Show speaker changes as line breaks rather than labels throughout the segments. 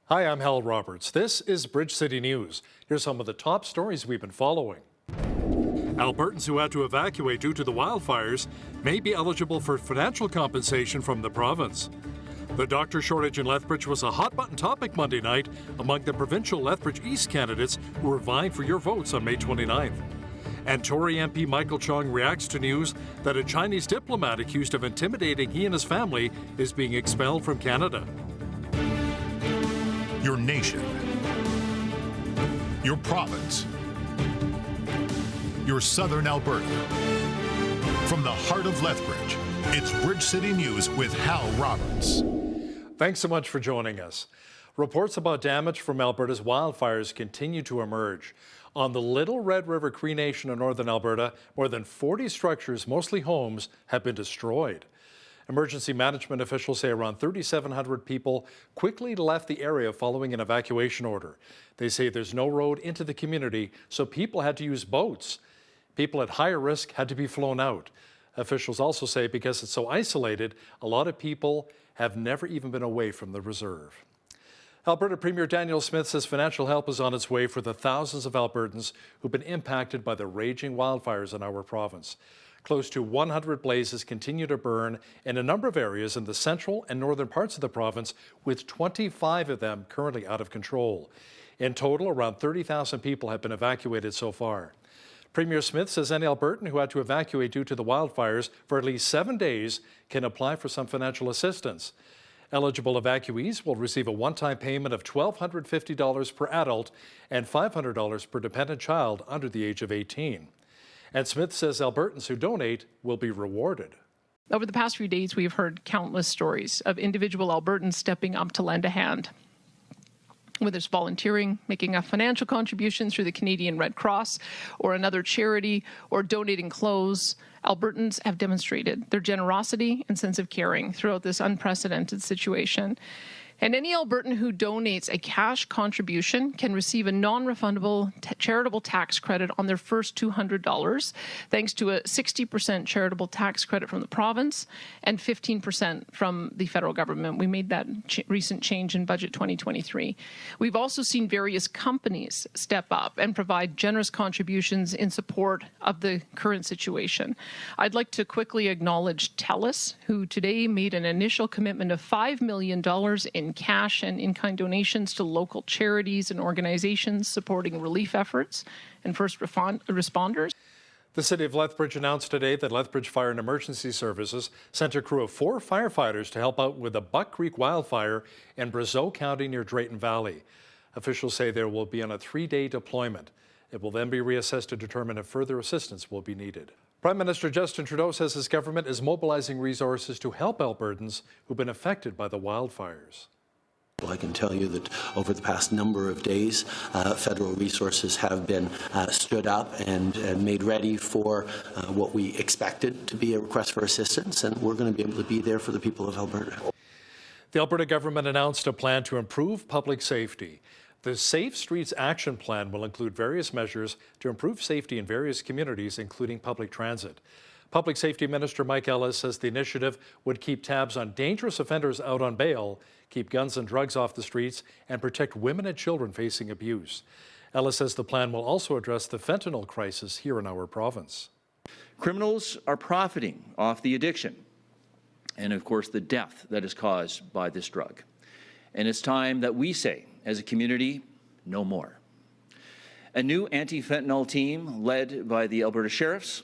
Hi, I'm Hal Roberts. This is Bridge City News. Here's some of the top stories we've been following. Albertans who had to evacuate due to the wildfires may be eligible for financial compensation from the province. The doctor shortage in Lethbridge was a hot-button topic Monday night among the provincial Lethbridge East candidates who were vying for your votes on May 29th. And Tory MP Michael Chong reacts to news that a Chinese diplomat accused of intimidating he and his family is being expelled from Canada.
Your nation, your province, your southern Alberta. From the heart of Lethbridge, it's Bridge City News with Hal Roberts.
Thanks so much for joining us. Reports about damage from Alberta's wildfires continue to emerge. On the Little Red River Cree Nation in northern Alberta, more than 40 structures, mostly homes, have been destroyed. Emergency management officials say around 3,700 people quickly left the area following an evacuation order. They say there's no road into the community, so people had to use boats. People at higher risk had to be flown out. Officials also say because it's so isolated, a lot of people have never even been away from the reserve. Alberta Premier Daniel Smith says financial help is on its way for the thousands of Albertans who've been impacted by the raging wildfires in our province. Close to 100 blazes continue to burn in a number of areas in the central and northern parts of the province, with 25 of them currently out of control. In total, around 30,000 people have been evacuated so far. Premier Smith says any Albertan who had to evacuate due to the wildfires for at least 7 days can apply for some financial assistance. Eligible evacuees will receive a one-time payment of $1,250 per adult and $500 per dependent child under the age of 18. And Smith says Albertans who donate will be rewarded.
Over the past few days, we've heard countless stories of individual Albertans stepping up to lend a hand. Whether it's volunteering, making a financial contribution through the Canadian Red Cross or another charity, or donating clothes, Albertans have demonstrated their generosity and sense of caring throughout this unprecedented situation. And any Albertan who donates a cash contribution can receive a non-refundable charitable tax credit on their first $200, thanks to a 60% charitable tax credit from the province and 15% from the federal government. We made that recent change in Budget 2023. We've also seen various companies step up and provide generous contributions in support of the current situation. I'd like to quickly acknowledge TELUS, who today made an initial commitment of $5 million in cash and in-kind donations to local charities and organizations supporting relief efforts and first responders.
The City of Lethbridge announced today that Lethbridge Fire and Emergency Services sent a crew of 4 firefighters to help out with the Buck Creek wildfire in Brazeau County near Drayton Valley. Officials say there will be on a 3-day deployment. It will then be reassessed to determine if further assistance will be needed. Prime Minister Justin Trudeau says his government is mobilizing resources to help Albertans who've been affected by the wildfires.
Well, I can tell you that over the past number of days, federal resources have been stood up and made ready for what we expected to be a request for assistance, and we're going to be able to be there for the people of Alberta.
The Alberta government announced a plan to improve public safety. The Safe Streets Action Plan will include various measures to improve safety in various communities, including public transit. Public Safety Minister Mike Ellis says the initiative would keep tabs on dangerous offenders out on bail, keep guns and drugs off the streets, and protect women and children facing abuse. Ellis says the plan will also address the fentanyl crisis here in our province.
Criminals are profiting off the addiction and, of course, the death that is caused by this drug. And it's time that we say, as a community, no more. A new anti-fentanyl team led by the Alberta Sheriffs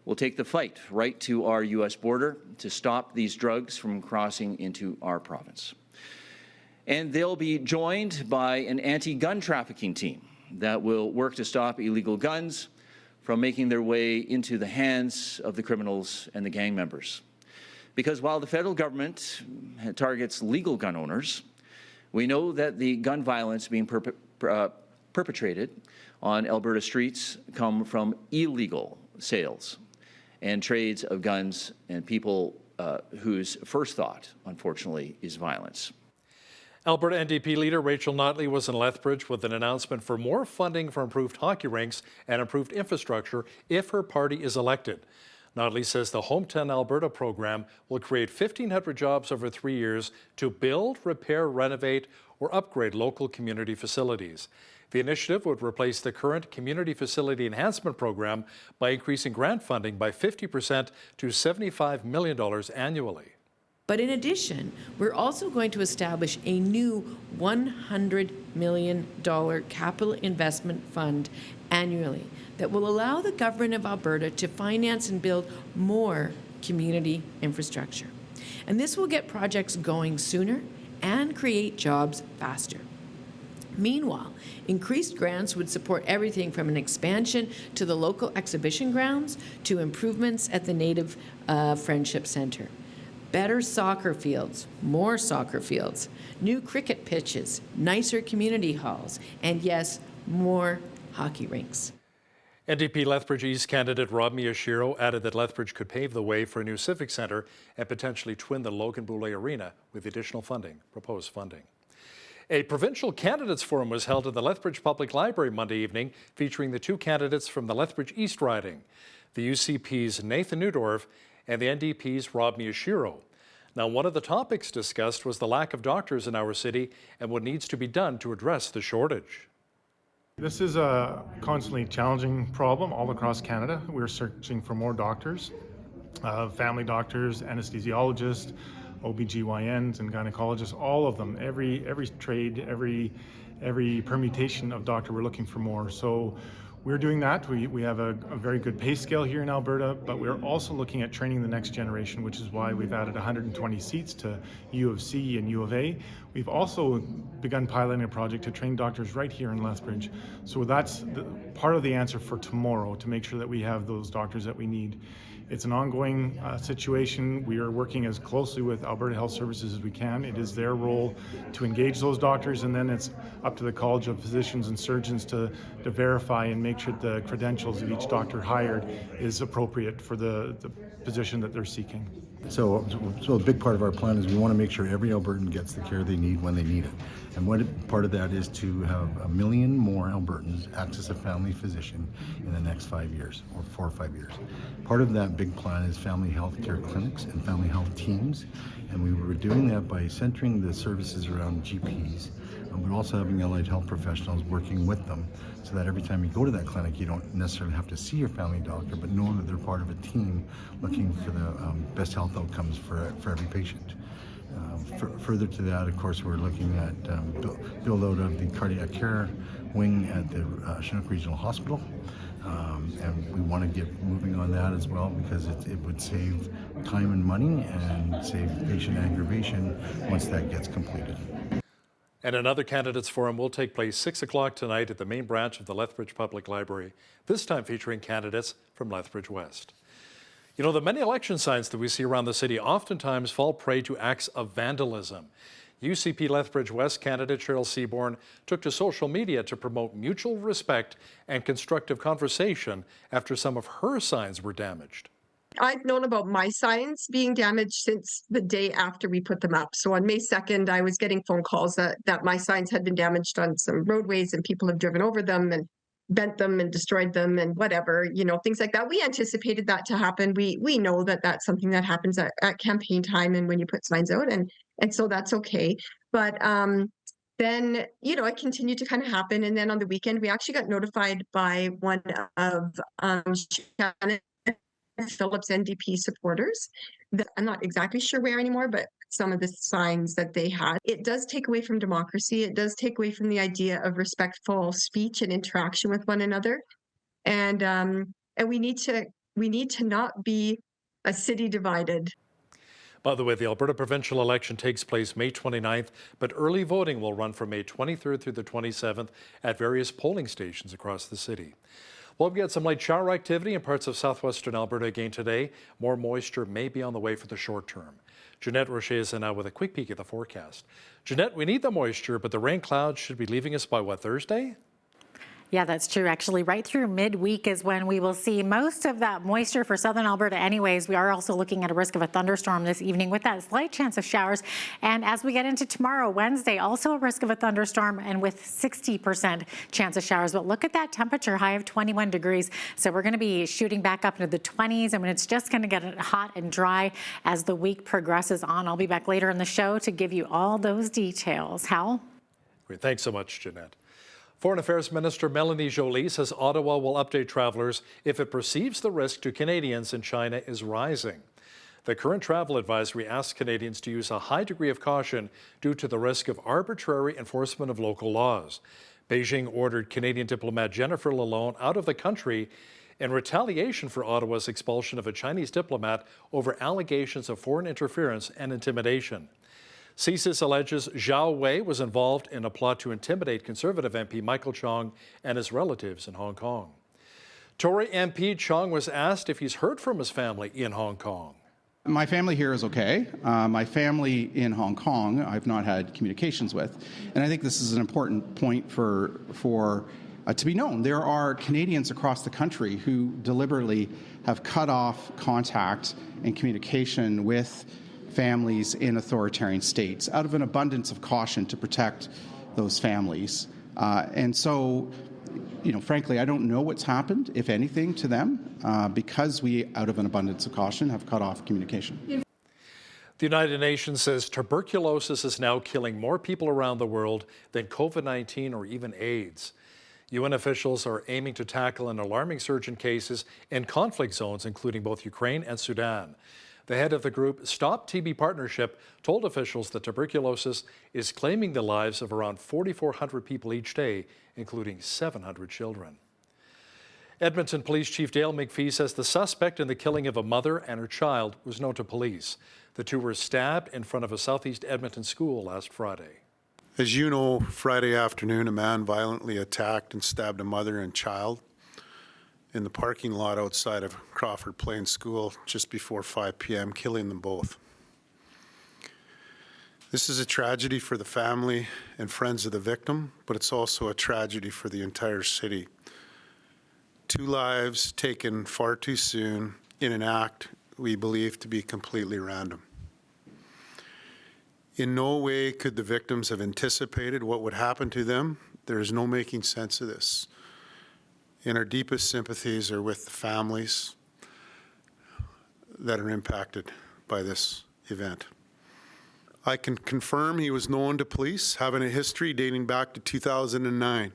will take the fight right to our U.S. border to stop these drugs from crossing into our province. And they'll be joined by an anti-gun trafficking team that will work to stop illegal guns from making their way into the hands of the criminals and the gang members. Because while the federal government targets legal gun owners, we know that the gun violence being perpetrated on Alberta streets come from illegal sales and trades of guns and people whose first thought, unfortunately, is violence.
Alberta NDP leader Rachel Notley was in Lethbridge with an announcement for more funding for improved hockey rinks and improved infrastructure if her party is elected. Notley says the Hometown Alberta program will create 1,500 jobs over 3 years to build, repair, renovate, or upgrade local community facilities. The initiative would replace the current Community Facility Enhancement Program by increasing grant funding by 50% to $75 million annually.
But in addition, we're also going to establish a new $100 million capital investment fund annually that will allow the government of Alberta to finance and build more community infrastructure. And this will get projects going sooner and create jobs faster. Meanwhile, increased grants would support everything from an expansion to the local exhibition grounds to improvements at the Native Friendship Centre. Better soccer fields, more soccer fields, new cricket pitches, nicer community halls, and yes, more hockey rinks.
NDP Lethbridge East candidate Rob Miyashiro added that Lethbridge could pave the way for a new civic centre and potentially twin the Logan Boulet Arena with additional proposed funding. A provincial candidates forum was held at the Lethbridge Public Library Monday evening, featuring the two candidates from the Lethbridge East riding, the UCP's Nathan Neudorf and the NDP's Rob Miyashiro. Now, one of the topics discussed was the lack of doctors in our city and what needs to be done to address the shortage.
This is a constantly challenging problem all across Canada. We're searching for more doctors, family doctors, anesthesiologists, OBGYNs and gynecologists, all of them, every trade, every permutation of doctor, we're looking for more. So we're doing that. We have a very good pay scale here in Alberta, but we're also looking at training the next generation, which is why we've added 120 seats to U of C and U of A. We've also begun piloting a project to train doctors right here in Lethbridge. So that's part of the answer for tomorrow, to make sure that we have those doctors that we need. It's an ongoing situation. We are working as closely with Alberta Health Services as we can. It is their role to engage those doctors, and then it's up to the College of Physicians and Surgeons to verify and make sure the credentials of each doctor hired is appropriate for the position that they're seeking.
So a big part of our plan is we want to make sure every Albertan gets the care they need when they need it. And part of that is to have 1 million more Albertans access a family physician in the next 5 years, or 4 or 5 years. Part of that big plan is family health care clinics and family health teams. And we were doing that by centering the services around GPs, but also having allied health professionals working with them, so that every time you go to that clinic, you don't necessarily have to see your family doctor, but know that they're part of a team looking for the best health outcomes for every patient. Further to that, of course, we're looking at build out of the cardiac care wing at the Chinook Regional Hospital. And we want to get moving on that as well, because it would save time and money and save patient aggravation once that gets completed.
And another candidates forum will take place 6 o'clock tonight at the main branch of the Lethbridge Public Library, this time featuring candidates from Lethbridge West. You know, the many election signs that we see around the city oftentimes fall prey to acts of vandalism. UCP Lethbridge West candidate Cheryl Seaborn took to social media to promote mutual respect and constructive conversation after some of her signs were damaged.
I've known about my signs being damaged since the day after we put them up. So on May 2nd, I was getting phone calls that my signs had been damaged on some roadways and people have driven over them and bent them and destroyed them and whatever, you know, things like that. We anticipated that to happen. We know that that's something that happens at campaign time and when you put signs out, and so that's okay. But then, you know, it continued to kind of happen. And then on the weekend, we actually got notified by one of Shannon Phillips NDP supporters that I'm not exactly sure where anymore, but some of the signs that they had. It does take away from democracy. It does take away from the idea of respectful speech and interaction with one another. And we need to not be a city divided.
By the way, the Alberta provincial election takes place May 29th, but early voting will run from May 23rd through the 27th at various polling stations across the city. Well, we've got some light shower activity in parts of southwestern Alberta again today. More moisture may be on the way for the short term. Jeanette Roche is now with a quick peek at the forecast. Jeanette, we need the moisture, but the rain clouds should be leaving us by what, Thursday?
Yeah, that's true. Actually, right through midweek is when we will see most of that moisture for southern Alberta anyways. We are also looking at a risk of a thunderstorm this evening with that slight chance of showers. And as we get into tomorrow, Wednesday, also a risk of a thunderstorm and with 60% chance of showers. But look at that temperature, high of 21 degrees. So we're going to be shooting back up into the 20s. I mean, it's just going to get hot and dry as the week progresses on. I'll be back later in the show to give you all those details. Hal?
Great. Thanks so much, Jeanette. Foreign Affairs Minister Melanie Joly says Ottawa will update travelers if it perceives the risk to Canadians in China is rising. The current travel advisory asks Canadians to use a high degree of caution due to the risk of arbitrary enforcement of local laws. Beijing ordered Canadian diplomat Jennifer Lalonde out of the country in retaliation for Ottawa's expulsion of a Chinese diplomat over allegations of foreign interference and intimidation. CSIS alleges Zhao Wei was involved in a plot to intimidate Conservative MP Michael Chong and his relatives in Hong Kong. Tory MP Chong was asked if he's heard from his family in Hong Kong.
My family here is okay. My family in Hong Kong, I've not had communications with. And I think this is an important point for to be known. There are Canadians across the country who deliberately have cut off contact and communication with families in authoritarian states out of an abundance of caution to protect those families. And so, frankly, I don't know what's happened, if anything, to them, because we, out of an abundance of caution, have cut off communication.
The United Nations says tuberculosis is now killing more people around the world than COVID-19 or even AIDS. UN officials are aiming to tackle an alarming surge in cases in conflict zones, including both Ukraine and Sudan. The head of the group Stop TB Partnership told officials that tuberculosis is claiming the lives of around 4,400 people each day, including 700 children. Edmonton Police Chief Dale McPhee says the suspect in the killing of a mother and her child was known to police. The two were stabbed in front of a southeast Edmonton school last Friday.
As you know, Friday afternoon, a man violently attacked and stabbed a mother and child in the parking lot outside of Crawford Plains School just before 5 p.m., killing them both. This is a tragedy for the family and friends of the victim, but it's also a tragedy for the entire city. 2 lives taken far too soon in an act we believe to be completely random. In no way could the victims have anticipated what would happen to them. There is no making sense of this. And our deepest sympathies are with the families that are impacted by this event. I can confirm he was known to police, having a history dating back to 2009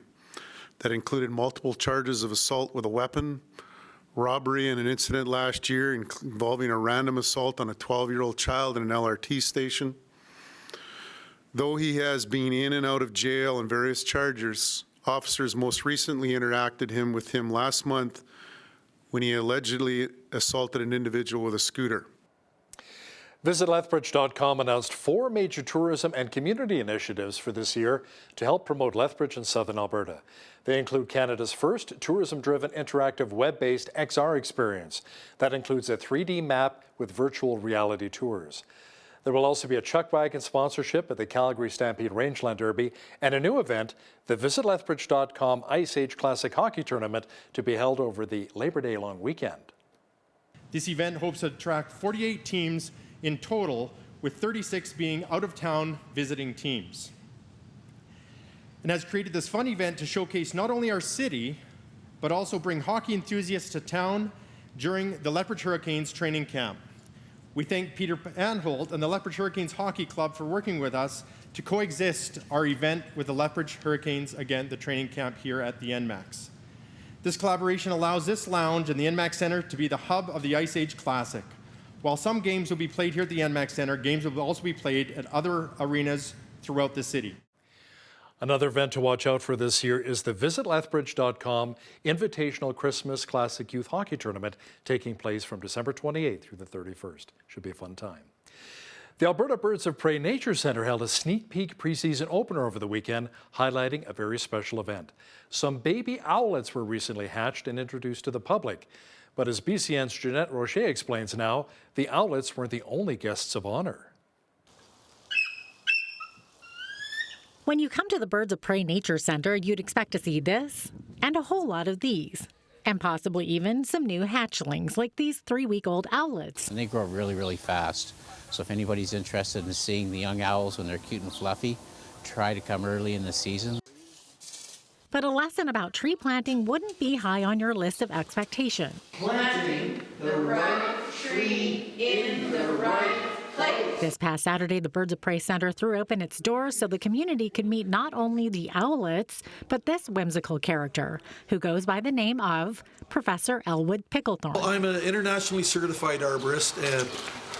that included multiple charges of assault with a weapon, robbery, and an incident last year involving a random assault on a 12-year-old child in an LRT station. Though he has been in and out of jail on various charges, officers most recently interacted with him last month when he allegedly assaulted an individual with a scooter.
Visit Lethbridge.com announced 4 major tourism and community initiatives for this year to help promote Lethbridge and Southern Alberta. They include Canada's first tourism-driven interactive web-based XR experience. That includes a 3D map with virtual reality tours. There will also be a chuck wagon sponsorship at the Calgary Stampede Rangeland Derby and a new event, the Visit Lethbridge.com Ice Age Classic Hockey Tournament, to be held over the Labor Day long weekend.
This event hopes to attract 48 teams in total, with 36 being out-of-town visiting teams, and has created this fun event to showcase not only our city, but also bring hockey enthusiasts to town during the Lethbridge Hurricanes training camp. We thank Peter Anholt and the Lethbridge Hurricanes Hockey Club for working with us to coexist our event with the Lethbridge Hurricanes, again, the training camp here at the NMAX. This collaboration allows this lounge and the NMAX Center to be the hub of the Ice Age Classic. While some games will be played here at the NMAX Center, games will also be played at other arenas throughout the city.
Another event to watch out for this year is the Visit Lethbridge.com Invitational Christmas Classic Youth Hockey Tournament, taking place from December 28th through the 31st. Should be a fun time. The Alberta Birds of Prey Nature Centre held a sneak peek preseason opener over the weekend, highlighting a very special event. Some baby owlets were recently hatched and introduced to the public. But as BCN's Jeanette Rocher explains now, the owlets weren't the only guests of honor.
When you come to the Birds of Prey Nature Centre, you'd expect to see this and a whole lot of these, and possibly even some new hatchlings like these 3-week-old owlets.
And they grow really, really fast. So if anybody's interested in seeing the young owls when they're cute and fluffy, try to come early in the season.
But a lesson about tree planting wouldn't be high on your list of expectation.
Planting the right tree in the right
This past Saturday, the Birds of Prey Center threw open its doors so the community could meet not only the owlets, but this whimsical character, who goes by the name of Professor Elwood Picklethorne.
Well, I'm an internationally certified arborist and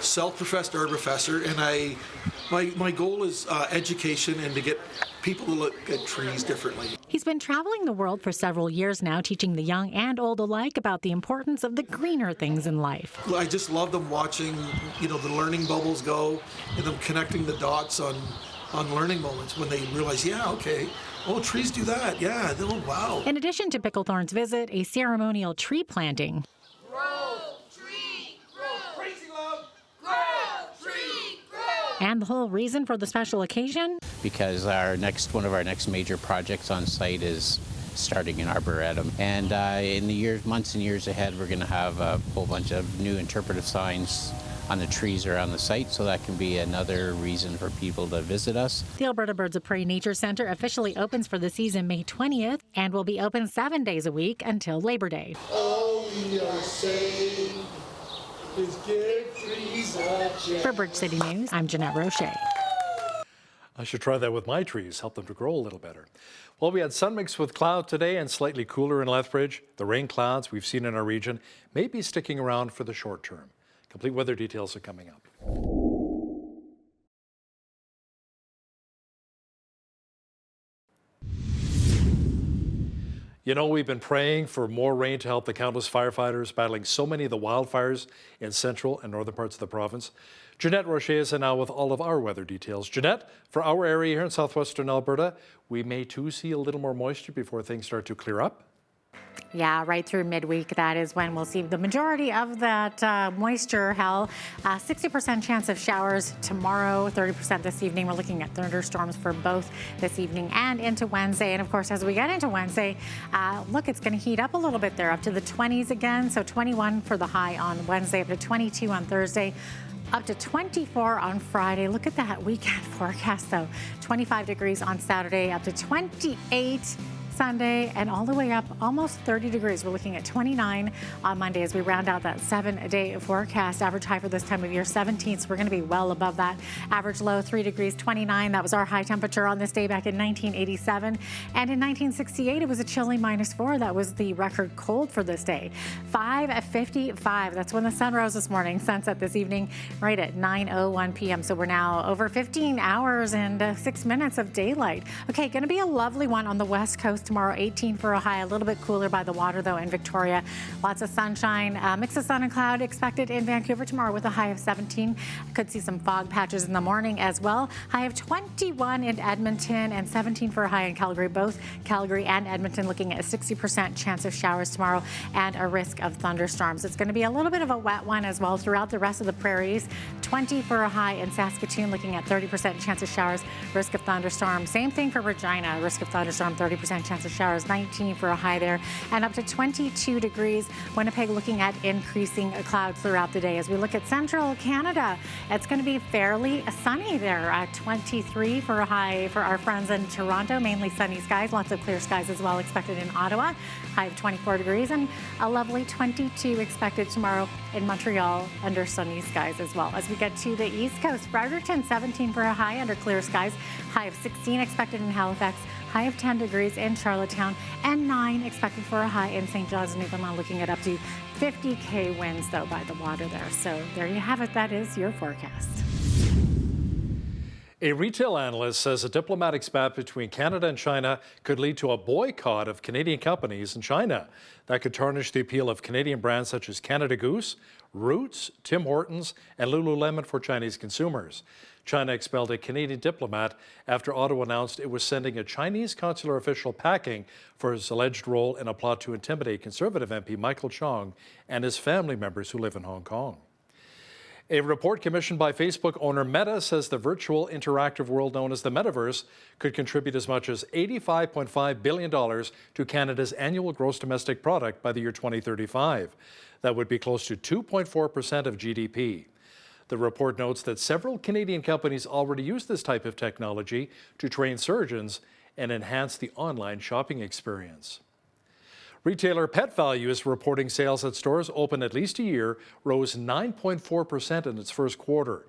self-professed arborprofessor, and my goal is education and to get people to look at trees differently.
He's been traveling the world for several years now, teaching the young and old alike about the importance of the greener things in life.
I just love them watching, the learning bubbles go and them connecting the dots on learning moments when they realize, trees do that, oh, wow.
In addition to Picklethorne's visit, a ceremonial tree planting. And the whole reason for the special occasion?
Because one of our next major projects on site is starting in Arboretum. And in the months and years ahead, we're going to have a whole bunch of new interpretive signs on the trees around the site, so that can be another reason for people to visit us.
The Alberta Birds of Prey Nature Centre officially opens for the season May 20th and will be open 7 days a week until Labor Day.
All we are saying is give trees a chance.
For Bridge City News, I'm Jeanette Roche.
I should try that with my trees, help them to grow a little better. Well, we had sun mixed with cloud today and slightly cooler in Lethbridge. The rain clouds we've seen in our region may be sticking around for the short term. Complete weather details are coming up. We've been praying for more rain to help the countless firefighters battling so many of the wildfires in central and northern parts of the province. Jeanette Roche is now with all of our weather details. Jeanette, for our area here in southwestern Alberta, we may too see a little more moisture before things start to clear up.
Yeah, right through midweek, that is when we'll see the majority of that moisture. 60% chance of showers tomorrow, 30% this evening. We're looking at thunderstorms for both this evening and into Wednesday. And of course, as we get into Wednesday, it's going to heat up a little bit there, up to the 20s again. So 21 for the high on Wednesday, up to 22 on Thursday. Up to 24 on Friday. Look at that weekend forecast, though. 25 degrees on Saturday, up to 28 Sunday, and all the way up almost 30 degrees. We're looking at 29 on Monday as we round out that 7-day forecast. Average high for this time of year, 17, so we're going to be well above that. Average low, 3 degrees, 29. That was our high temperature on this day back in 1987. And in 1968, it was a chilly -4. That was the record cold for this day. 5:55, that's when the sun rose this morning. Sunset this evening right at 9:01 p.m. So we're now over 15 hours and 6 minutes of daylight. Okay, going to be a lovely one on the west coast tomorrow, 18 for a high, a little bit cooler by the water though in Victoria. Lots of sunshine, mix of sun and cloud expected in Vancouver tomorrow with a high of 17. Could see some fog patches in the morning as well. High of 21 in Edmonton and 17 for a high in Calgary. Both Calgary and Edmonton looking at a 60% chance of showers tomorrow and a risk of thunderstorms. It's going to be a little bit of a wet one as well throughout the rest of the prairies. 20 for a high in Saskatoon, looking at 30% chance of showers, risk of thunderstorm. Same thing for Regina, risk of thunderstorm, 30% chance of showers, 19 for a high there, and up to 22 degrees. Winnipeg looking at increasing clouds throughout the day. As we look at central Canada, it's going to be fairly sunny there at 23 for a high for our friends in Toronto, mainly sunny skies, lots of clear skies as well expected in Ottawa, high of 24 degrees, and a lovely 22 expected tomorrow in Montreal under sunny skies as well. As we get to the east coast, Fredericton, 17 for a high under clear skies, high of 16 expected in Halifax, high of 10 degrees in Charlottetown, and 9 expected for a high in St. John's, Newfoundland, looking at up to 50k winds though by the water there. So there you have it. That is your forecast.
A retail analyst says a diplomatic spat between Canada and China could lead to a boycott of Canadian companies in China. That could tarnish the appeal of Canadian brands such as Canada Goose, Roots, Tim Hortons, and Lululemon for Chinese consumers. China expelled a Canadian diplomat after Ottawa announced it was sending a Chinese consular official packing for his alleged role in a plot to intimidate Conservative MP Michael Chong and his family members who live in Hong Kong. A report commissioned by Facebook owner Meta says the virtual interactive world known as the metaverse could contribute as much as $85.5 billion to Canada's annual gross domestic product by the year 2035. That would be close to 2.4% of GDP. The report notes that several Canadian companies already use this type of technology to train surgeons and enhance the online shopping experience. Retailer Pet Value is reporting sales at stores open at least a year rose 9.4% in its first quarter.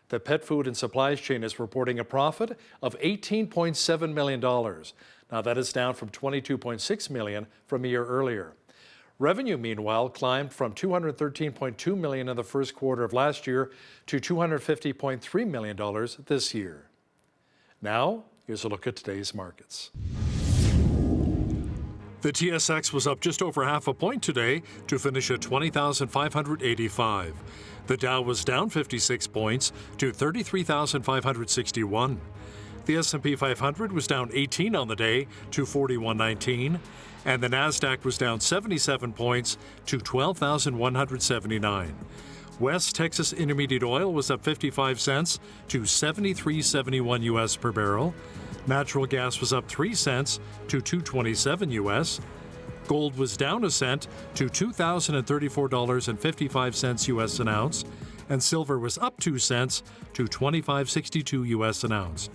The pet food and supplies chain is reporting a profit of $18.7 million. Now that is down from $22.6 million from a year earlier. Revenue, meanwhile, climbed from $213.2 million in the first quarter of last year to $250.3 million this year. Now, here's a look at today's markets. The TSX was up just over half a point today to finish at 20,585. The Dow was down 56 points to 33,561. The S&P 500 was down 18 on the day to 4119, and the Nasdaq was down 77 points to 12,179. West Texas Intermediate Oil was up 55 cents to 73.71 US per barrel. Natural gas was up 3 cents to 2.27 US. Gold was down a cent to $2,034.55 US an ounce, and silver was up 2 cents to 25.62 US an ounce.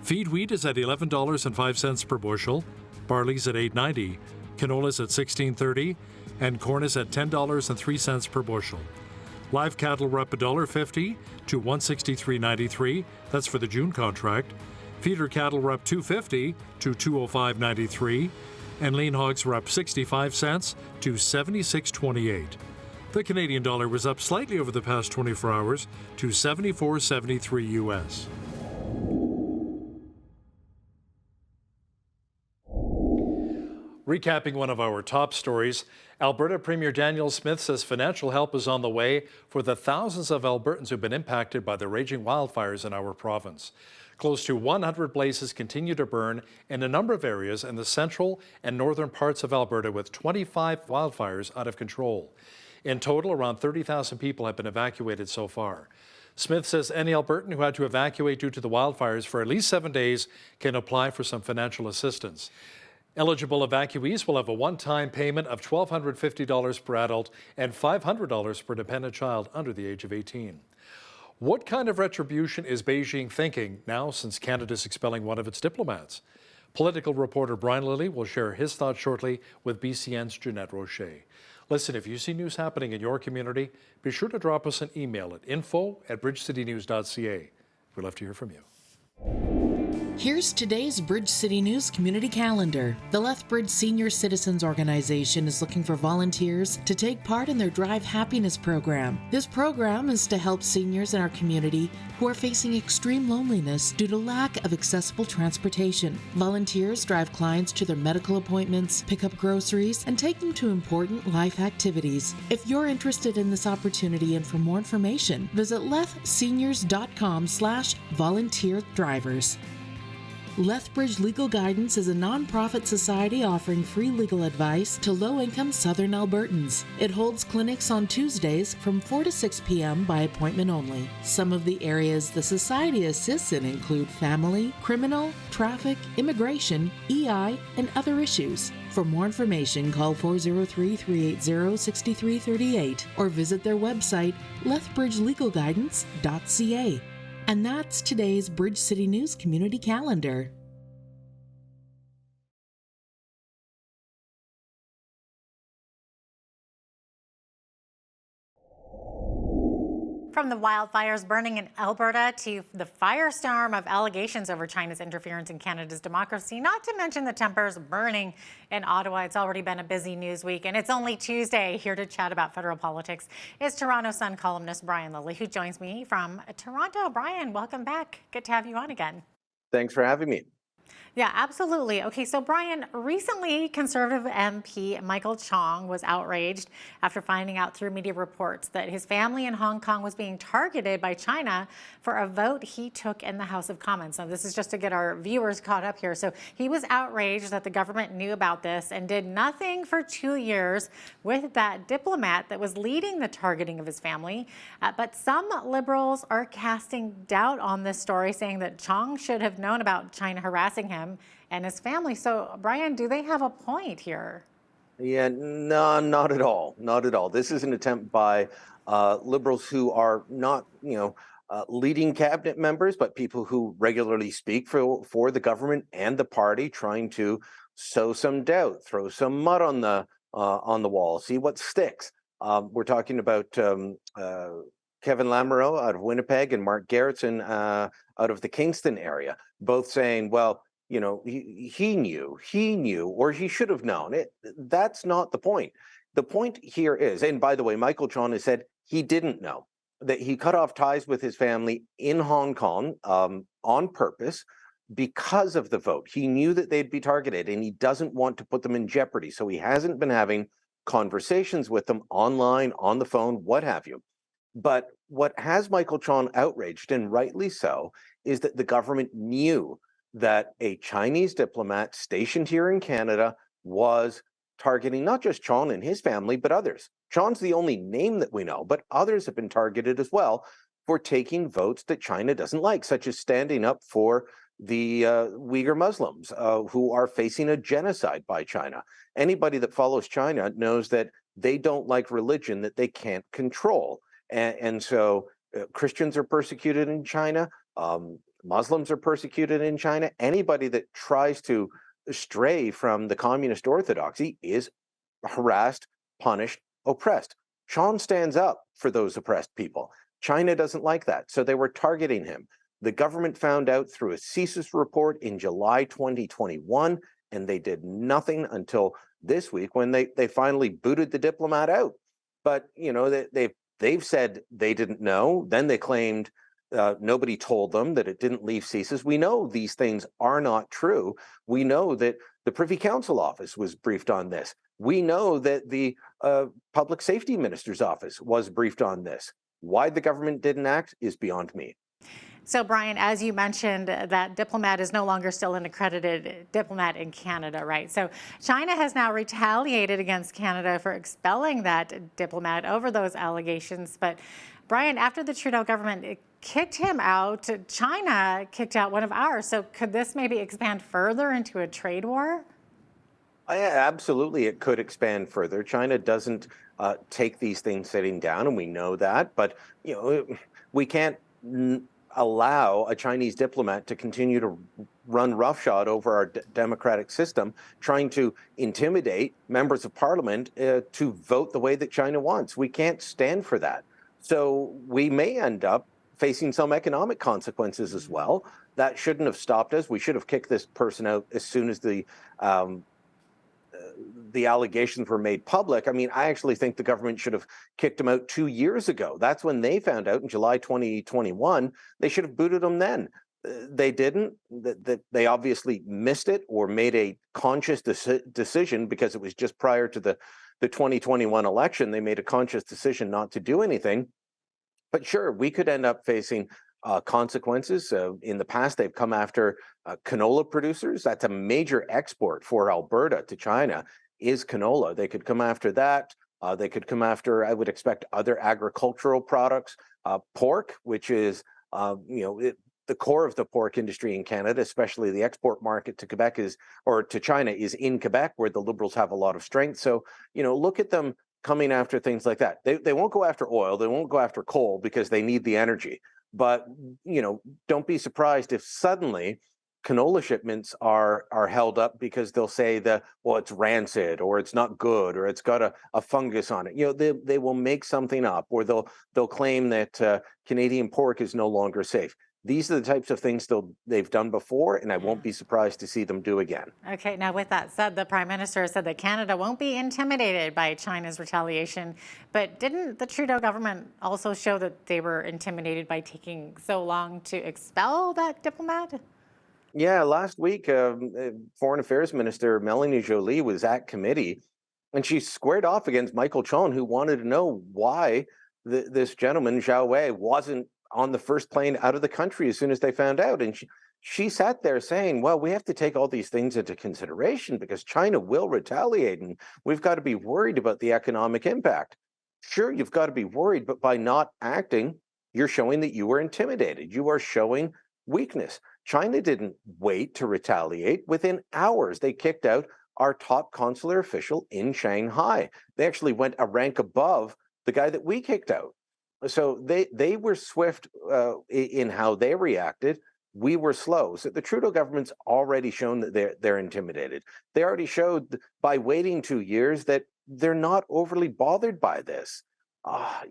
Feed wheat is at $11.05 per bushel, barley's at $8.90, canola's at $16.30, and corn is at $10.03 per bushel. Live cattle were up $1.50 to $163.93. That's for the June contract. Feeder cattle were up $2.50 to $205.93, and lean hogs were up 65 cents to 76.28. The Canadian dollar was up slightly over the past 24 hours to 74.73 US. Recapping one of our top stories, Alberta Premier Danielle Smith says financial help is on the way for the thousands of Albertans who've been impacted by the raging wildfires in our province. Close to 100 blazes continue to burn in a number of areas in the central and northern parts of Alberta, with 25 wildfires out of control. In total, around 30,000 people have been evacuated so far. Smith says any Albertan who had to evacuate due to the wildfires for at least 7 days can apply for some financial assistance. Eligible evacuees will have a one-time payment of $1,250 per adult and $500 per dependent child under the age of 18. What kind of retribution is Beijing thinking now since Canada is expelling one of its diplomats? Political reporter Brian Lilly will share his thoughts shortly with BCN's Jeanette Rocher. Listen, if you see news happening in your community, be sure to drop us an email at info@bridgecitynews.ca. We'd love to hear from you.
Here's today's Bridge City News community calendar. The Lethbridge Senior Citizens Organization is looking for volunteers to take part in their Drive Happiness program. This program is to help seniors in our community who are facing extreme loneliness due to lack of accessible transportation. Volunteers drive clients to their medical appointments, pick up groceries, and take them to important life activities. If you're interested in this opportunity and for more information, visit lethseniors.com/volunteer drivers. Lethbridge Legal Guidance is a nonprofit society offering free legal advice to low-income Southern Albertans. It holds clinics on Tuesdays from 4 to 6 p.m. by appointment only. Some of the areas the society assists in include family, criminal, traffic, immigration, EI, and other issues. For more information, call 403-380-6338 or visit their website, lethbridgelegalguidance.ca. And that's today's Bridge City News community calendar.
From the wildfires burning in Alberta to the firestorm of allegations over China's interference in Canada's democracy, not to mention the tempers burning in Ottawa. It's already been a busy news week, and it's only Tuesday. Here to chat about federal politics is Toronto Sun columnist Brian Lilly, who joins me from Toronto. Brian, welcome back. Good to have you on again.
Thanks for having me.
Yeah, absolutely. Okay, so Brian, recently Conservative MP Michael Chong was outraged after finding out through media reports that his family in Hong Kong was being targeted by China for a vote he took in the House of Commons. Now, this is just to get our viewers caught up here. So he was outraged that the government knew about this and did nothing for 2 years with that diplomat that was leading the targeting of his family. But some Liberals are casting doubt on this story, saying that Chong should have known about China harassing him and his family. So, Brian, do they have a point here?
Yeah, no, not at all. Not at all. This is an attempt by Liberals who are not, leading cabinet members, but people who regularly speak for the government and the party, trying to sow some doubt, throw some mud on the wall, see what sticks. We're talking about Kevin Lamoureux out of Winnipeg and Mark Gerritsen out of the Kingston area, both saying, well, you know, he knew, or he should have known. That's not the point. The point here is, and by the way, Michael Chon has said he didn't know, that he cut off ties with his family in Hong Kong on purpose because of the vote. He knew that they'd be targeted and he doesn't want to put them in jeopardy. So he hasn't been having conversations with them online, on the phone, what have you. But what has Michael Chon outraged, and rightly so, is that the government knew that a Chinese diplomat stationed here in Canada was targeting not just Chon and his family, but others. Chon's the only name that we know, but others have been targeted as well for taking votes that China doesn't like, such as standing up for the Uyghur Muslims who are facing a genocide by China. Anybody that follows China knows that they don't like religion that they can't control. And so Christians are persecuted in China. Muslims are persecuted in China. Anybody that tries to stray from the communist orthodoxy is harassed, punished, oppressed. Chon stands up for those oppressed people. China doesn't like that. So they were targeting him. The government found out through a CSIS report in July 2021, and they did nothing until this week when they finally booted the diplomat out. But, you know, they've said they didn't know. Then they claimed nobody told them, that it didn't leave CSIS. We know these things are not true. We know that the Privy Council office was briefed on this. We know that the Public Safety Minister's office was briefed on this. Why the government didn't act is beyond me.
So, Brian, as you mentioned, that diplomat is no longer still an accredited diplomat in Canada, right? So China has now retaliated against Canada for expelling that diplomat over those allegations. But, Brian, after the Trudeau government kicked him out, China kicked out one of ours. So could this maybe expand further into a trade war?
Yeah, absolutely, it could expand further. China doesn't take these things sitting down, and we know that. But, you know, we can't allow a Chinese diplomat to continue to run roughshod over our democratic system, trying to intimidate members of parliament to vote the way that China wants. We can't stand for that. So we may end up facing some economic consequences as well. That shouldn't have stopped us. We should have kicked this person out as soon as the allegations were made public. I mean, I actually think the government should have kicked him out 2 years ago. That's when they found out in July 2021. They should have booted him then. They didn't. They obviously missed it or made a conscious decision because it was just prior to the 2021 election. They made a conscious decision not to do anything. But sure, we could end up facing consequences. In the past, they've come after canola producers. That's a major export for Alberta to China, is canola. They could come after that. They could come after, I would expect, other agricultural products. Pork, which is, the core of the pork industry in Canada, especially the export market to Quebec to China is in Quebec, where the Liberals have a lot of strength. So, look at them coming after things like that. They won't go after oil. They won't go after coal because they need the energy. But, don't be surprised if suddenly canola shipments are held up because they'll say it's rancid or it's not good or it's got a fungus on it. They will make something up, or they'll claim that Canadian pork is no longer safe. These are the types of things they've done before, and I won't be surprised to see them do again.
Okay, now with that said, the Prime Minister said that Canada won't be intimidated by China's retaliation, but didn't the Trudeau government also show that they were intimidated by taking so long to expel that diplomat?
Yeah, last week, Foreign Affairs Minister Melanie Joly was at committee, and she squared off against Michael Chon, who wanted to know why this gentleman, Zhao Wei, wasn't on the first plane out of the country as soon as they found out. And she sat there saying, well, we have to take all these things into consideration because China will retaliate, and we've got to be worried about the economic impact. Sure, you've got to be worried, but by not acting, you're showing that you were intimidated. You are showing weakness. China didn't wait to retaliate. Within hours, they kicked out our top consular official in Shanghai. They actually went a rank above the guy that we kicked out. So they were swift in how they reacted. We were slow. So the Trudeau government's already shown that they're intimidated. They already showed by waiting 2 years that they're not overly bothered by this.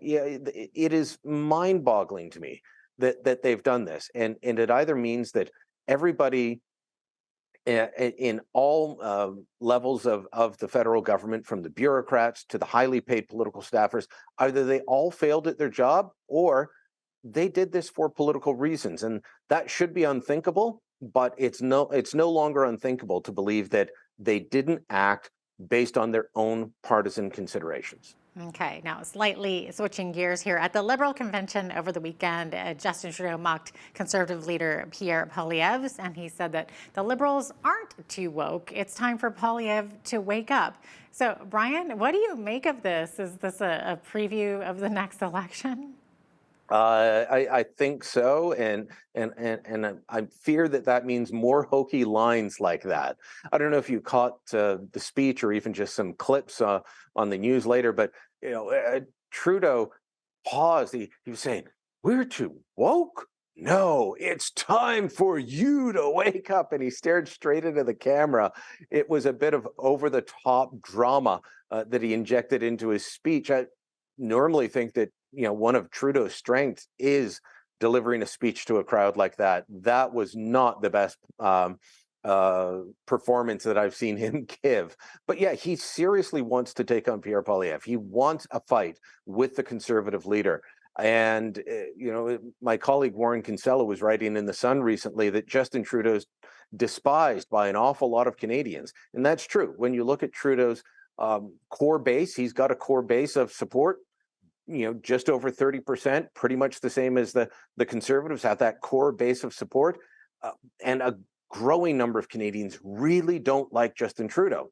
Yeah, it is mind-boggling to me that they've done this, and it either means that everybody in all levels of the federal government, from the bureaucrats to the highly paid political staffers, either they all failed at their job or they did this for political reasons, and that should be unthinkable. But it's no longer unthinkable to believe that they didn't act based on their own partisan considerations.
Okay, now slightly switching gears here. At the Liberal convention over the weekend, Justin Trudeau mocked Conservative leader Pierre Poilievre, and he said that the Liberals aren't too woke. It's time for Poilievre to wake up. So, Brian, what do you make of this? Is this a preview of the next election?
I think so, and I fear that means more hokey lines like that. I don't know if you caught the speech or even just some clips on the news later, but Trudeau paused. He was saying, "We're too woke? No, it's time for you to wake up." And he stared straight into the camera. It was a bit of over-the-top drama that he injected into his speech. I normally think that one of Trudeau's strengths is delivering a speech to a crowd like that. That was not the best performance that I've seen him give. But yeah, he seriously wants to take on Pierre Poilievre. He wants a fight with the Conservative leader. And, my colleague Warren Kinsella was writing in The Sun recently that Justin Trudeau's despised by an awful lot of Canadians. And that's true. When you look at Trudeau's core base, he's got a core base of support, just over 30%, pretty much the same as the Conservatives have that core base of support. And a growing number of Canadians really don't like Justin Trudeau.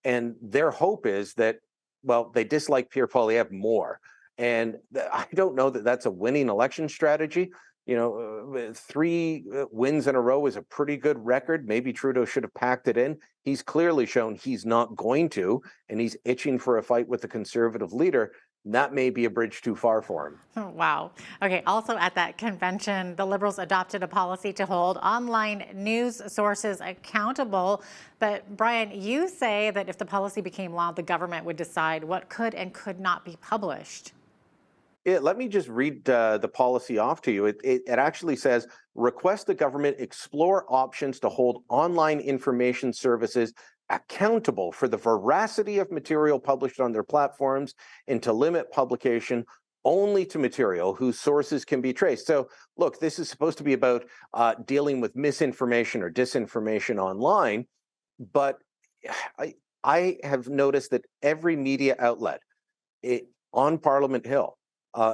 And their hope is that, well, they dislike Pierre Poilievre more. And I don't know that that's a winning election strategy. 3 wins in a row is a pretty good record. Maybe Trudeau should have packed it in. He's clearly shown he's not going to, and he's itching for a fight with the Conservative leader. That may be a bridge too far for him.
Wow. Okay, also at that convention, the Liberals adopted a policy to hold online news sources accountable. But Brian, you say that if the policy became law, the government would decide what could and could not be published.
Yeah, let me just read the policy off to you. It actually says, request the government explore options to hold online information services accountable for the veracity of material published on their platforms and to limit publication only to material whose sources can be traced. So, look, this is supposed to be about dealing with misinformation or disinformation online, but I have noticed that every media outlet on Parliament Hill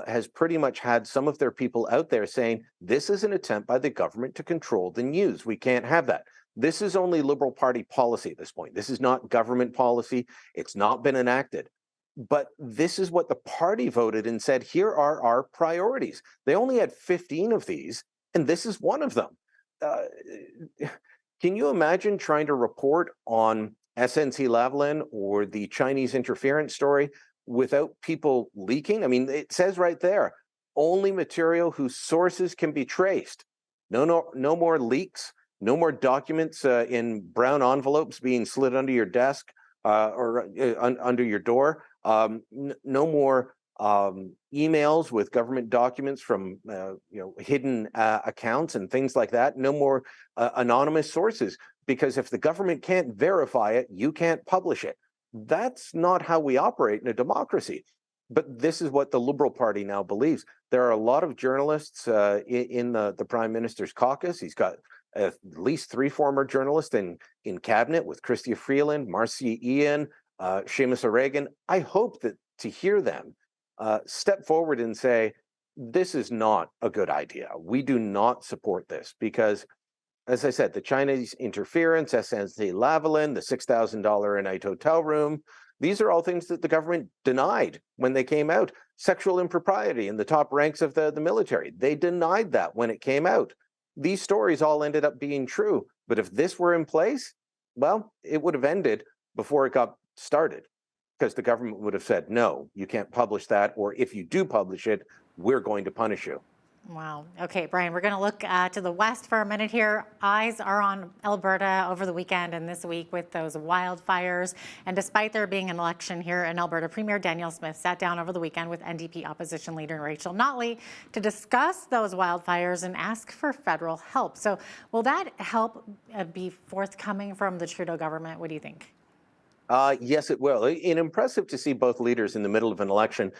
has pretty much had some of their people out there saying, this is an attempt by the government to control the news. We can't have that. This is only Liberal Party policy at this point. This is not government policy. It's not been enacted. But this is what the party voted and said, here are our priorities. They only had 15 of these, and this is one of them. Can you imagine trying to report on SNC-Lavalin or the Chinese interference story without people leaking? I mean, it says right there, only material whose sources can be traced. No more leaks. No more documents in brown envelopes being slid under your desk or under your door. No more emails with government documents from hidden accounts and things like that. No more anonymous sources, because if the government can't verify it, you can't publish it. That's not how we operate in a democracy. But this is what the Liberal Party now believes. There are a lot of journalists in the Prime Minister's caucus. He's got at least 3 former journalists in cabinet with Chrystia Freeland, Marcia Ian, Seamus O'Regan. I hope that to hear them step forward and say, this is not a good idea. We do not support this because, as I said, the Chinese interference, SNC-Lavalin, the $6,000 a night hotel room, these are all things that the government denied when they came out. Sexual impropriety in the top ranks of the military. They denied that when it came out. These stories all ended up being true. But if this were in place, well, it would have ended before it got started, because the government would have said, no, you can't publish that. Or if you do publish it, we're going to punish you.
Wow. Okay, Brian, we're going to look to the west for a minute here. Eyes are on Alberta over the weekend and this week with those wildfires. And despite there being an election here in Alberta, Premier Danielle Smith sat down over the weekend with NDP opposition leader Rachel Notley to discuss those wildfires and ask for federal help. So will that help be forthcoming from the Trudeau government? What do you think?
Yes, it will. And impressive to see both leaders in the middle of an election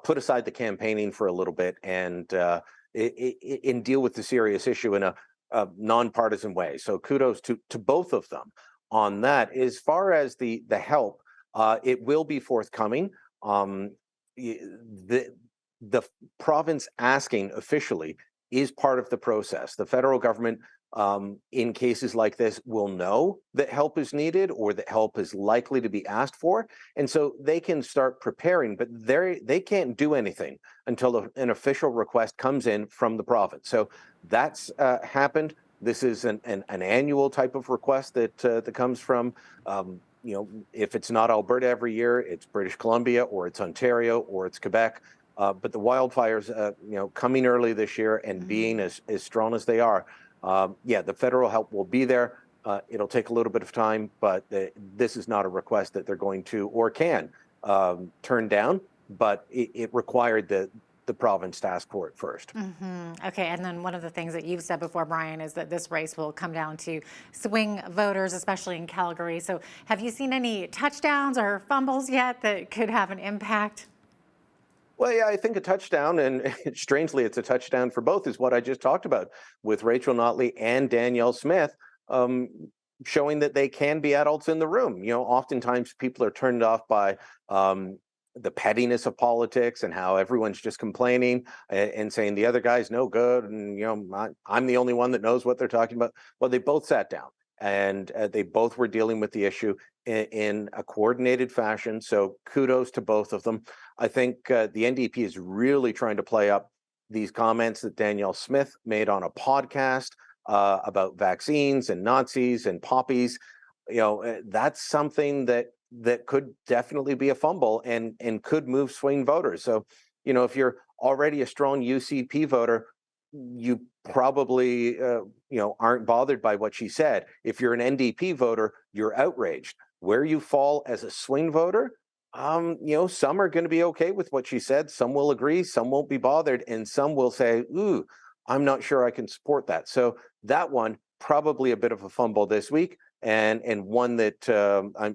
put aside the campaigning for a little bit and deal with the serious issue in a nonpartisan way. So kudos to both of them on that. As far as the help, it will be forthcoming. The province asking officially is part of the process. The federal government, in cases like this, will know that help is needed or that help is likely to be asked for. And so they can start preparing, but they can't do anything until an official request comes in from the province. So that's happened. This is an annual type of request that comes from, if it's not Alberta every year, it's British Columbia or it's Ontario or it's Quebec. But the wildfires, coming early this year and being as strong as they are, the federal help will be there. It'll take a little bit of time, but this is not a request that they're going to or can turn down, but it required the province to ask for it first.
Okay, and then one of the things that you've said before, Brian, is that this race will come down to swing voters, especially in Calgary. So have you seen any touchdowns or fumbles yet that could have an impact?
Well, yeah, I think a touchdown, and strangely, it's a touchdown for both, is what I just talked about with Rachel Notley and Danielle Smith, showing that they can be adults in the room. Oftentimes people are turned off by the pettiness of politics and how everyone's just complaining and saying the other guy's no good, and I'm the only one that knows what they're talking about. Well, they both sat down and they both were dealing with the issue in a coordinated fashion. So kudos to both of them. I think the NDP is really trying to play up these comments that Danielle Smith made on a podcast about vaccines and Nazis and poppies. That's something that could definitely be a fumble and could move swing voters. So, if you're already a strong UCP voter, you probably aren't bothered by what she said. If you're an NDP voter, you're outraged. Where you fall as a swing voter, some are going to be okay with what she said. Some will agree, some won't be bothered, and some will say, ooh, I'm not sure I can support that. So that one, probably a bit of a fumble this week, and one that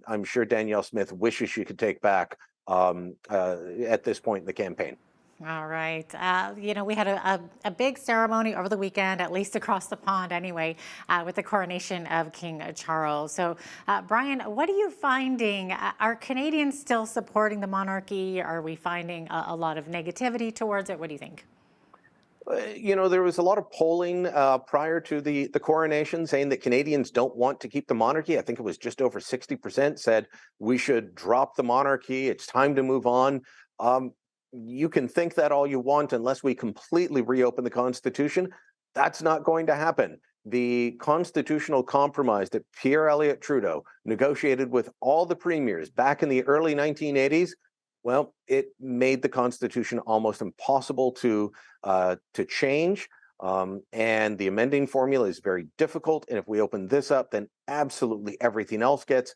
I'm sure Danielle Smith wishes she could take back at this point in the campaign.
All right. We had a big ceremony over the weekend, at least across the pond anyway, with the coronation of King Charles. So, Brian, what are you finding? Are Canadians still supporting the monarchy? Are we finding a lot of negativity towards it? What do you think?
There was a lot of polling prior to the coronation saying that Canadians don't want to keep the monarchy. I think it was just over 60% said we should drop the monarchy. It's time to move on. You can think that all you want unless we completely reopen the Constitution. That's not going to happen. The constitutional compromise that Pierre Elliott Trudeau negotiated with all the premiers back in the early 1980s, well, it made the Constitution almost impossible to change. And the amending formula is very difficult. And if we open this up, then absolutely everything else gets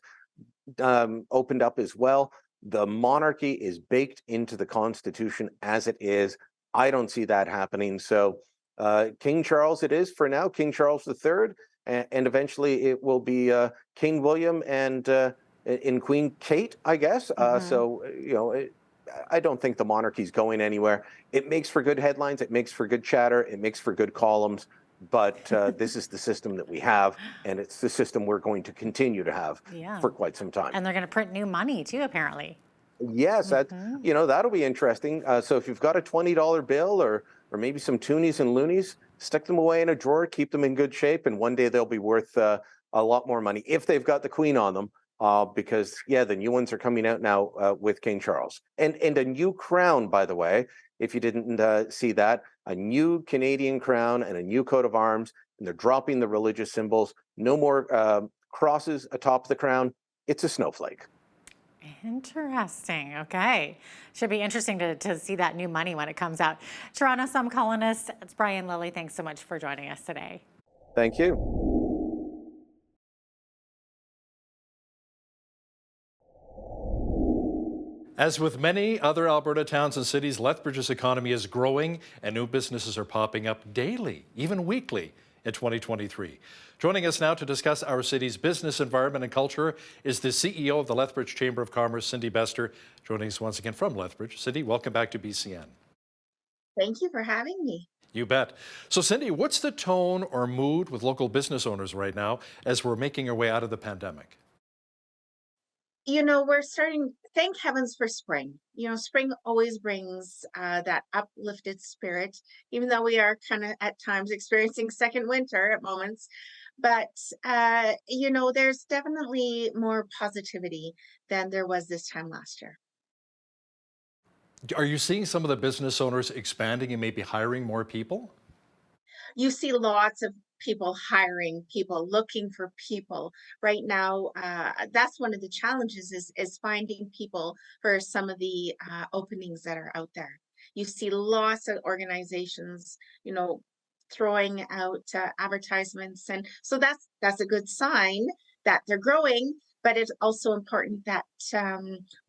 opened up as well. The monarchy is baked into the Constitution as it is. I don't see that happening. So King Charles it is for now, King Charles III, and eventually it will be King William and Queen Kate, I guess. I don't think the monarchy's going anywhere. It makes for good headlines. It makes for good chatter. It makes for good columns. But this is the system that we have, and it's the system we're going to continue to have for quite some time.
And they're going to print new money too, apparently.
Yes, that'll be interesting. So if you've got a $20 bill or maybe some toonies and loonies, stick them away in a drawer, keep them in good shape, and one day they'll be worth a lot more money if they've got the Queen on them. Because the new ones are coming out now with King Charles, and a new crown, by the way. If you didn't see that, a new Canadian crown and a new coat of arms, and they're dropping the religious symbols. No more crosses atop the crown. It's a snowflake.
Interesting. Okay. Should be interesting to see that new money when it comes out. Toronto Sun columnist, it's Brian Lilly. Thanks so much for joining us today.
Thank you.
As with many other Alberta towns and cities, Lethbridge's economy is growing and new businesses are popping up daily, even weekly, in 2023. Joining us now to discuss our city's business environment and culture is the CEO of the Lethbridge Chamber of Commerce, Cindy Bester, joining us once again from Lethbridge. Cindy, welcome back to BCN.
Thank you for having me.
You bet. So Cindy, what's the tone or mood with local business owners right now as we're making our way out of the pandemic?
You know, we're starting, thank heavens for spring. You know, spring always brings that uplifted spirit, even though we are kind of at times experiencing second winter at moments. But, you know, there's definitely more positivity than there was this time last year.
Are you seeing some of the business owners expanding and maybe hiring more people?
You see lots of people hiring people, looking for people right now. That's one of the challenges is finding people for some of the openings that are out there. You see lots of organizations, you know, throwing out advertisements, and so that's a good sign that they're growing. But it's also important that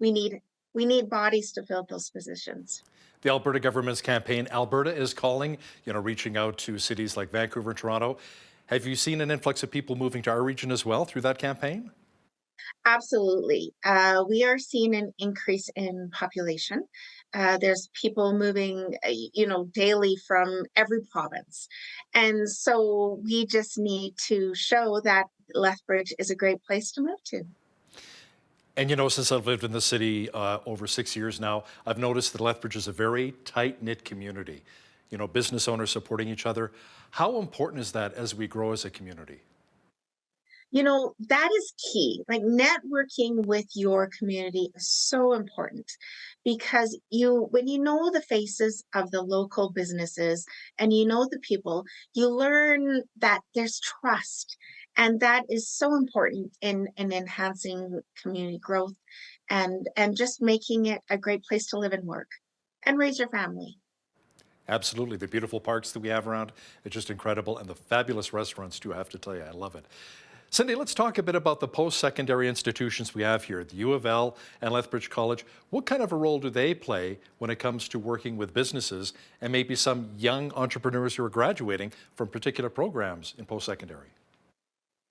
we need bodies to fill those positions.
The Alberta government's campaign, Alberta is Calling, reaching out to cities like Vancouver and Toronto. Have you seen an influx of people moving to our region as well through that campaign?
Absolutely. We are seeing an increase in population. There's people moving, daily from every province. And so we just need to show that Lethbridge is a great place to move to.
And since I've lived in the city over 6 years now, I've noticed that Lethbridge is a very tight-knit community. Business owners supporting each other. How important is that as we grow as a community?
That is key. Like, networking with your community is so important because when you know the faces of the local businesses and you know the people, you learn that there's trust. And that is so important in enhancing community growth and just making it a great place to live and work and raise your family.
Absolutely. The beautiful parks that we have around, it's just incredible. And the fabulous restaurants too, I have to tell you, I love it. Cindy, let's talk a bit about the post-secondary institutions we have here, the U of L and Lethbridge College. What kind of a role do they play when it comes to working with businesses and maybe some young entrepreneurs who are graduating from particular programs in post-secondary?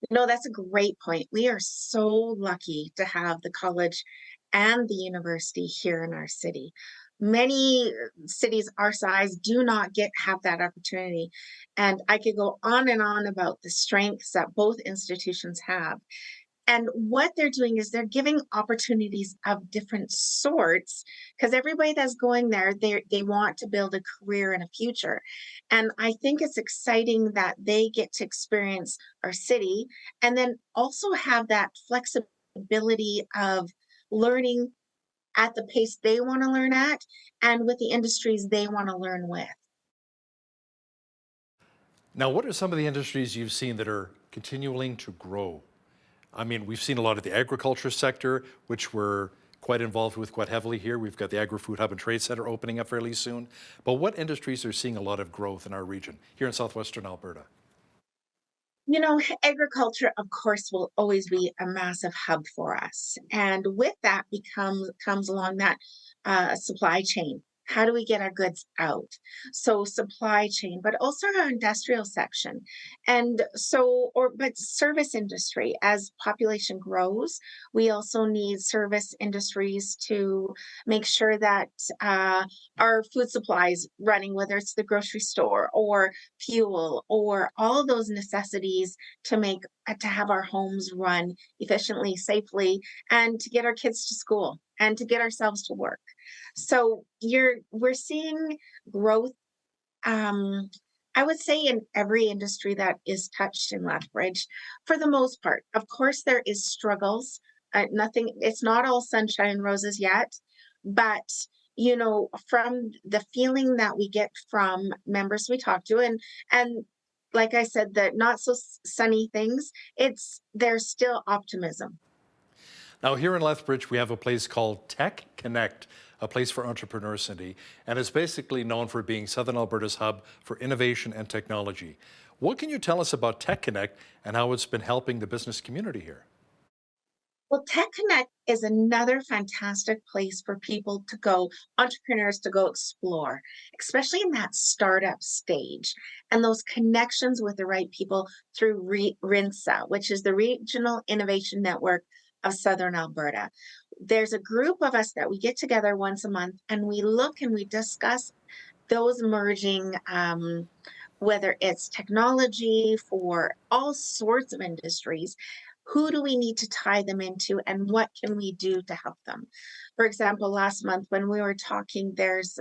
That's a great point. We are so lucky to have the college and the university here in our city. Many cities our size do not have that opportunity. And I could go on and on about the strengths that both institutions have. And what they're doing is they're giving opportunities of different sorts because everybody that's going there, they want to build a career and a future. And I think it's exciting that they get to experience our city and then also have that flexibility of learning at the pace they want to learn at and with the industries they want to learn with.
Now, what are some of the industries you've seen that are continuing to grow? I mean, we've seen a lot of the agriculture sector, which we're quite involved with quite heavily here. We've got the Agri-Food Hub and Trade Center opening up fairly soon. But what industries are seeing a lot of growth in our region here in southwestern Alberta?
Agriculture, of course, will always be a massive hub for us. And with that comes along that supply chain. How do we get our goods out? So supply chain, but also our industrial section. And but service industry, as population grows, we also need service industries to make sure that our food supply is running, whether it's the grocery store or fuel or all those necessities to have our homes run efficiently, safely, and to get our kids to school and to get ourselves to work. So we're seeing growth, I would say, in every industry that is touched in Lethbridge, for the most part. Of course, there is struggles. It's not all sunshine and roses yet, but from the feeling that we get from members we talk to, and like I said, the not so sunny things, there's still optimism.
Now, here in Lethbridge, we have a place called Tech Connect, a place for entrepreneurs, Cindy, and it's basically known for being Southern Alberta's hub for innovation and technology. What can you tell us about Tech Connect and how it's been helping the business community here?
Well, Tech Connect is another fantastic place for people to go, entrepreneurs to go explore, especially in that startup stage and those connections with the right people through RINSA, which is the Regional Innovation Network of Southern Alberta. There's a group of us that we get together once a month and we look and we discuss those emerging, whether it's technology for all sorts of industries. Who do we need to tie them into and what can we do to help them? For example, last month when we were talking, there's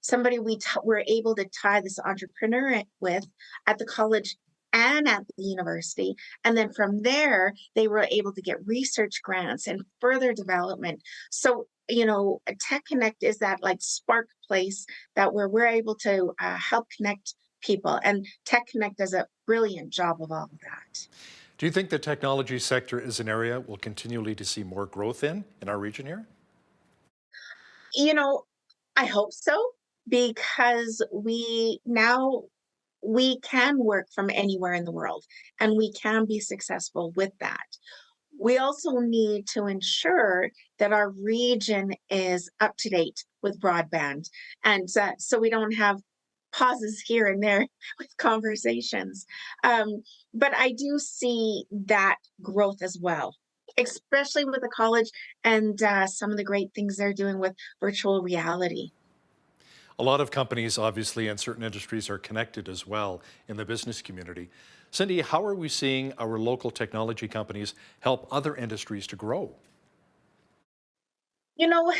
somebody we were able to tie this entrepreneur with at the college and at the university. And then from there, they were able to get research grants and further development. So, you know, Tech Connect is that like spark place that where we're able to help connect people. And Tech Connect does a brilliant job of all of that.
Do you think the technology sector is an area we'll continually to see more growth in our region here?
You know, I hope so, because we can work from anywhere in the world and we can be successful with that. We also need to ensure that our region is up to date with broadband, and so we don't have pauses here and there with conversations. But I do see that growth as well, especially with the college and some of the great things they're doing with virtual reality.
A lot of companies, obviously, and certain industries are connected as well in the business community. Cindy, how are we seeing our local technology companies help other industries to grow?
You know,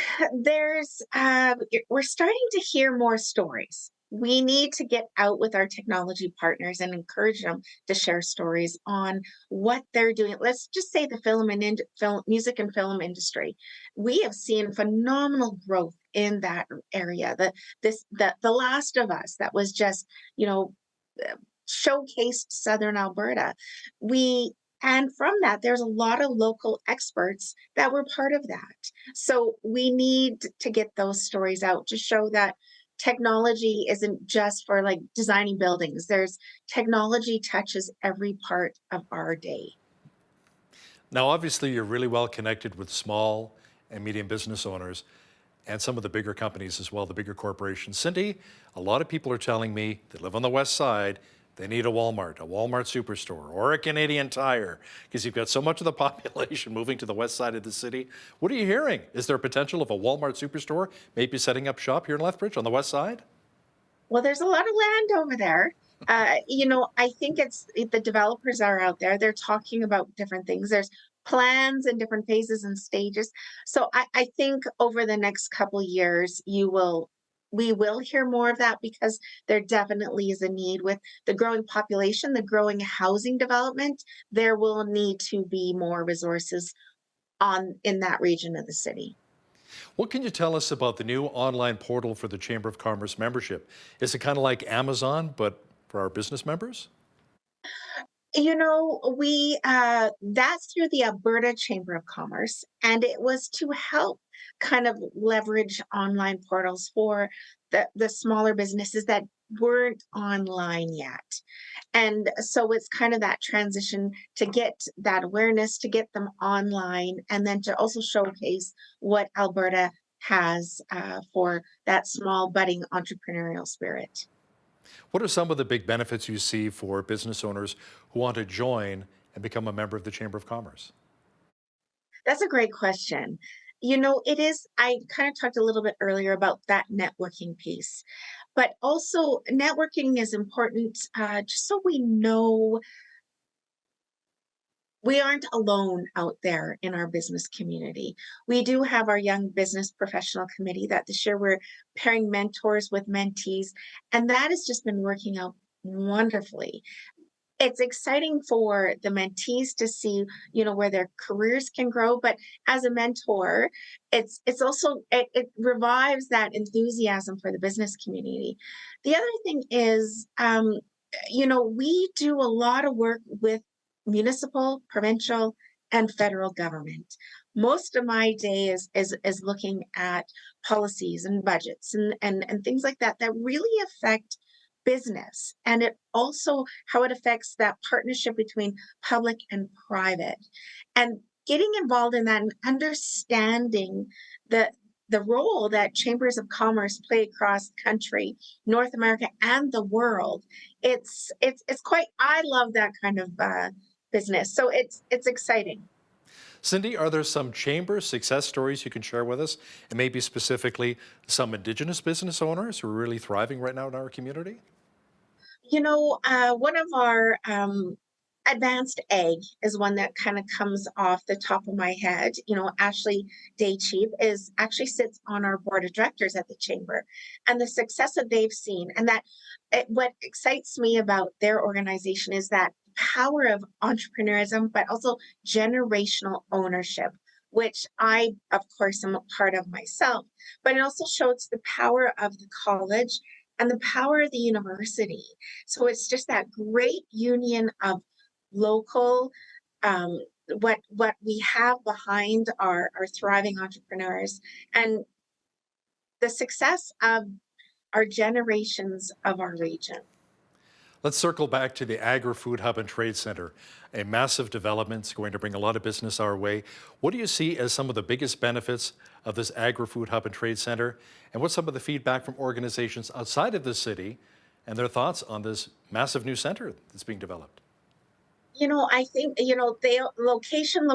we're starting to hear more stories. We need to get out with our technology partners and encourage them to share stories on what they're doing. Let's just say the music and film industry. We have seen phenomenal growth in that area. The Last of Us, that was just, you know, showcased Southern Alberta. And from that, there's a lot of local experts that were part of that. So we need to get those stories out to show that technology isn't just for like designing buildings. There's technology touches every part of our day.
Now, obviously, you're really well connected with small and medium business owners and some of the bigger companies as well, the bigger corporations. Cindy, a lot of people are telling me they live on the west side, they need a Walmart Superstore, or a Canadian Tire, because you've got so much of the population moving to the west side of the city. What are you hearing? Is there potential of a Walmart Superstore maybe setting up shop here in Lethbridge on the west side?
Well, there's a lot of land over there. You know, I think the developers are out there. They're talking about different things. There's plans and different phases and stages. So I think over the next couple of years, we will hear more of that, because there definitely is a need with the growing population, the growing housing development. There will need to be more resources in that region of the city.
What can you tell us about the new online portal for the Chamber of Commerce membership? Is it kind of like Amazon, but for our business members?
You know, that's through the Alberta Chamber of Commerce, and it was to help kind of leverage online portals for the smaller businesses that weren't online yet. And so it's kind of that transition to get that awareness, to get them online, and then to also showcase what Alberta has for that small budding entrepreneurial spirit.
What are some of the big benefits you see for business owners who want to join and become a member of the Chamber of Commerce?
That's a great question. You know, I kind of talked a little bit earlier about that networking piece, but also networking is important just so we know we aren't alone out there in our business community. We do have our Young Business Professional Committee that this year we're pairing mentors with mentees, and that has just been working out wonderfully. It's exciting for the mentees to see, you know, where their careers can grow, but as a mentor, it's also it revives that enthusiasm for the business community. The other thing is, you know, we do a lot of work with municipal, provincial, and federal government. Most of my day is looking at policies and budgets and things like that that really affect business, and it also how it affects that partnership between public and private, and getting involved in that and understanding the role that chambers of commerce play across the country, North America, and the world. It's quite. I love that kind of business, so it's exciting.
Cindy, are there some chamber success stories you can share with us, and maybe specifically some Indigenous business owners who are really thriving right now in our community?
You know, one of our advanced ag is one that kind of comes off the top of my head. You know, Ashley Daycheap actually sits on our board of directors at the chamber, and the success that they've seen, and what excites me about their organization is that power of entrepreneurism, but also generational ownership, which I, of course, am a part of myself. But it also shows the power of the college and the power of the university. So it's just that great union of local, what we have behind our thriving entrepreneurs and the success of our generations of our region.
Let's circle back to the Agri-Food Hub and Trade Center, a massive development. It's going to bring a lot of business our way. What do you see as some of the biggest benefits of this Agri-Food Hub and Trade Center? And what's some of the feedback from organizations outside of the city and their thoughts on this massive new center that's being developed?
You know, I think, location.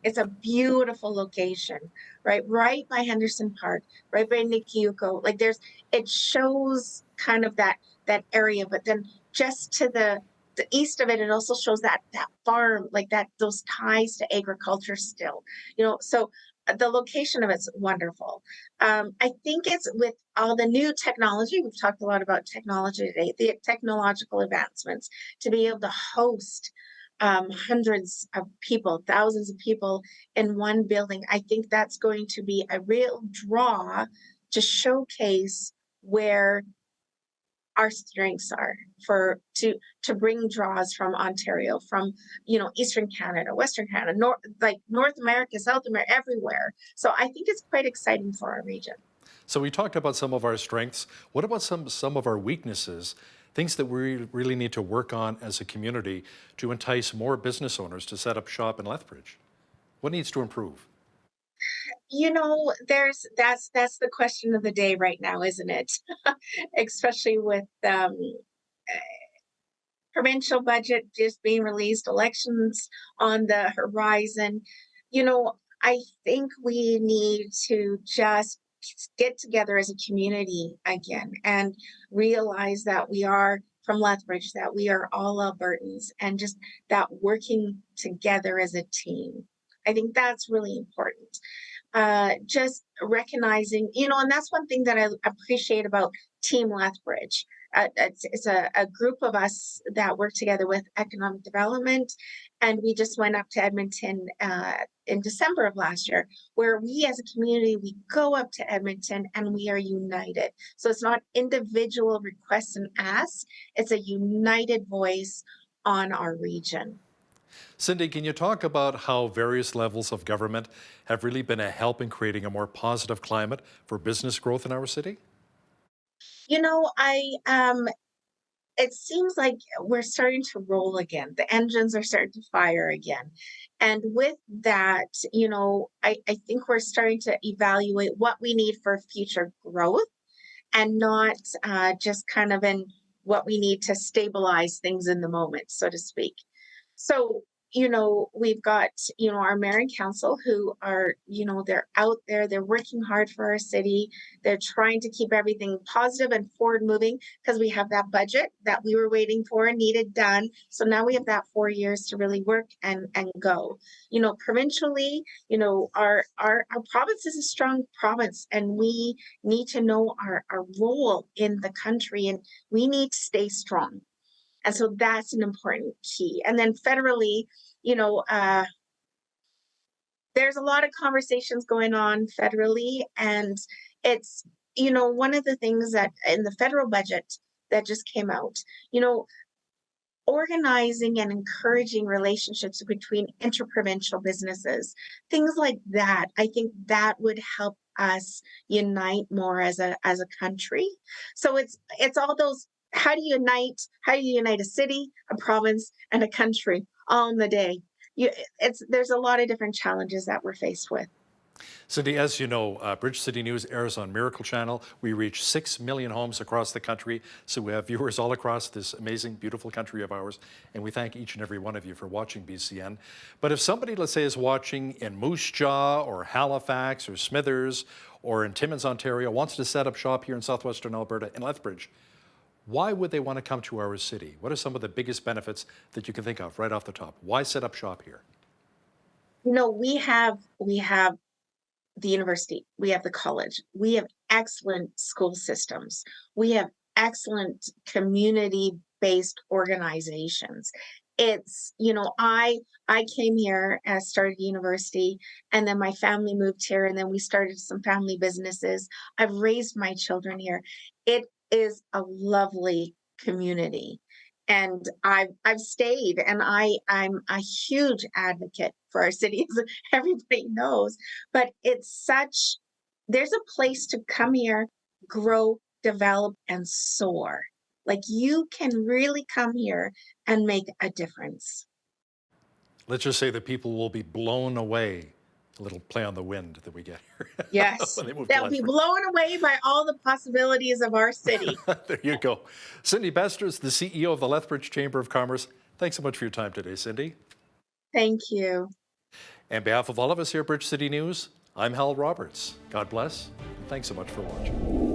It's a beautiful location, right? Right by Henderson Park, right by Nikiuko. Like it shows kind of that area, but then just to the east of it, it also shows that farm, like those ties to agriculture still, so the location of it's wonderful. I think it's with all the new technology, we've talked a lot about technology today, the technological advancements, to be able to host hundreds of people, thousands of people in one building. I think that's going to be a real draw to showcase where our strengths are to bring draws from Ontario, from Eastern Canada, Western Canada, North America, South America, everywhere. So I think it's quite exciting for our region.
So we talked about some of our strengths. What about some of our weaknesses, things that we really need to work on as a community to entice more business owners to set up shop in Lethbridge? What needs to improve?
That's the question of the day right now, isn't it? Especially with provincial budget just being released, elections on the horizon. I think we need to just get together as a community again and realize that we are from Lethbridge, that we are all Albertans, and just that working together as a team. I think that's really important. Just recognizing, and that's one thing that I appreciate about Team Lethbridge. It's a group of us that work together with economic development, and we just went up to Edmonton in December of last year, where we as a community, we go up to Edmonton and we are united. So it's not individual requests and asks, it's a united voice on our region.
Cindy, can you talk about how various levels of government have really been a help in creating a more positive climate for business growth in our city?
It seems like we're starting to roll again. The engines are starting to fire again. And with that, I think we're starting to evaluate what we need for future growth and not just kind of in what we need to stabilize things in the moment, so to speak. So, we've got, our mayor and council who are, they're out there, they're working hard for our city. They're trying to keep everything positive and forward moving because we have that budget that we were waiting for and needed done. So now we have that 4 years to really work and go. Provincially, our province is a strong province, and we need to know our role in the country, and we need to stay strong. And so that's an important key. And then federally, there's a lot of conversations going on federally. And it's, one of the things that in the federal budget that just came out, organizing and encouraging relationships between interprovincial businesses, things like that. I think that would help us unite more as a country. So it's all those, how do you unite a city, a province, and a country all in the day? There's a lot of different challenges that we're faced with.
Cindy, as you know, Bridge City News airs on Miracle Channel. We reach 6 million homes across the country, so we have viewers all across this amazing, beautiful country of ours, and we thank each and every one of you for watching BCN. But if somebody, let's say, is watching in Moose Jaw or Halifax or Smithers or in Timmins, Ontario, wants to set up shop here in southwestern Alberta in Lethbridge, why would they want to come to our city? What are some of the biggest benefits that you can think of right off the top? Why set up shop here?
You know, we have the university, we have the college, we have excellent school systems, we have excellent community-based organizations. It's, you know, I came here and started university, and then my family moved here, and then we started some family businesses. I've raised my children here. It is a lovely community. And I've stayed, and I'm a huge advocate for our city, as everybody knows. But there's a place to come here, grow, develop, and soar. Like, you can really come here and make a difference.
Let's just say that people will be blown away. A little play on the wind that we get here.
Yes, they'll be blown away by all the possibilities of our city.
There you go. Cindy Besters, the CEO of the Lethbridge Chamber of Commerce. Thanks so much for your time today, Cindy.
Thank you.
On behalf of all of us here at Bridge City News, I'm Hal Roberts. God bless. Thanks so much for watching.